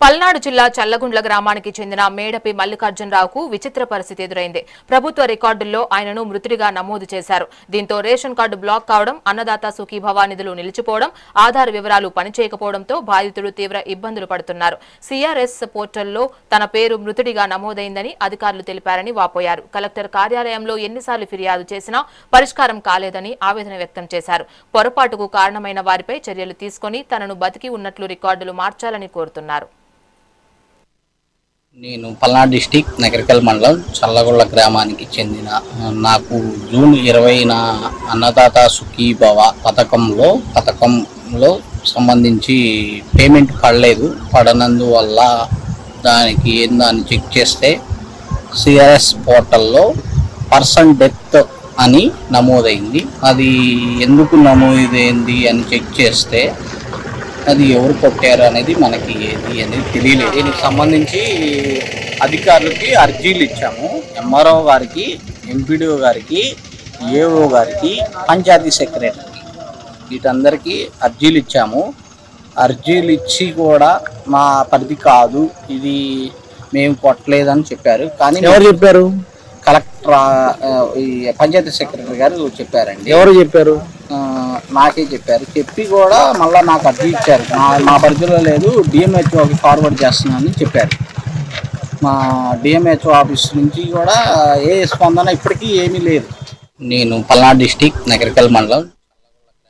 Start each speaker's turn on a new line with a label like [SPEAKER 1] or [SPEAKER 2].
[SPEAKER 1] పల్నాడు జిల్లా చల్లగుండ్ల గ్రామానికి చెందిన మేడపి మల్లికార్జునరావుకు విచిత్ర పరిస్థితి ఎదురైంది. ప్రభుత్వ రికార్డుల్లో ఆయనను మృతుడిగా నమోదు చేశారు. దీంతో రేషన్ కార్డు బ్లాక్ కావడం, అన్నదాత సుఖీభవ నిధులు నిలిచిపోవడం, ఆధార్ వివరాలు పనిచేయకపోవడంతో బాధితుడు తీవ్ర ఇబ్బందులు పడుతున్నారు. సిఆర్ఎస్ పోర్టల్లో తన పేరు మృతుడిగా నమోదైందని అధికారులు తెలిపారని వాపోయారు. కలెక్టర్ కార్యాలయంలో ఎన్నిసార్లు ఫిర్యాదు చేసినా పరిష్కారం కాలేదని ఆవేదన వ్యక్తం చేశారు. పొరపాటుకు కారణమైన వారిపై చర్యలు తీసుకుని తనను బతికి ఉన్నట్లు రికార్డులు మార్చాలని కోరుతున్నారు.
[SPEAKER 2] నేను పల్నాడు డిస్టిక్ నగరికల్ మండలం చల్లగొండ గ్రామానికి చెందిన నాకు జూన్ 20న అన్నదాత సుఖీభవ పథకంలో సంబంధించి పేమెంట్ పడనందువల్ల దానికి ఏందని చెక్ చేస్తే సిఆర్ఎస్ పోర్టల్లో పర్సన్ డెత్ అని నమోదైంది. అది ఎందుకు నమోదైంది అని చెక్ చేస్తే అది ఎవరు కొట్టారు అనేది మనకి ఏది అనేది తెలియలేదు. దీనికి సంబంధించి అధికారులకి అర్జీలు ఇచ్చాము. ఎంఆర్ఓ గారికి, ఎంపీడీఓ గారికి, ఏఓ గారికి, పంచాయతీ సెక్రటరీకి వీటందరికీ అర్జీలు ఇచ్చాము. అర్జీలు ఇచ్చి కూడా మా పరిధి కాదు, ఇది మేము కొట్టలేదని చెప్పారు. కానీ
[SPEAKER 3] ఎవరు చెప్పారు?
[SPEAKER 2] కలెక్టర్ ఈ పంచాయతీ సెక్రటరీ గారు చెప్పారండి.
[SPEAKER 3] ఎవరు చెప్పారు?
[SPEAKER 2] నాకే చెప్పారు. చెప్పి కూడా మళ్ళీ నాకు అర్జీ ఇచ్చారు. మా పరిధిలో లేదు, డిఎంహెచ్ఓకి ఫార్వర్డ్ చేస్తున్నానని చెప్పారు. మా డిఎంహెచ్ఓ ఆఫీస్ నుంచి కూడా ఏ స్పందన ఇప్పటికీ ఏమీ లేదు. నేను పల్నాడు డిస్టిక్ నగరికల్ మండలం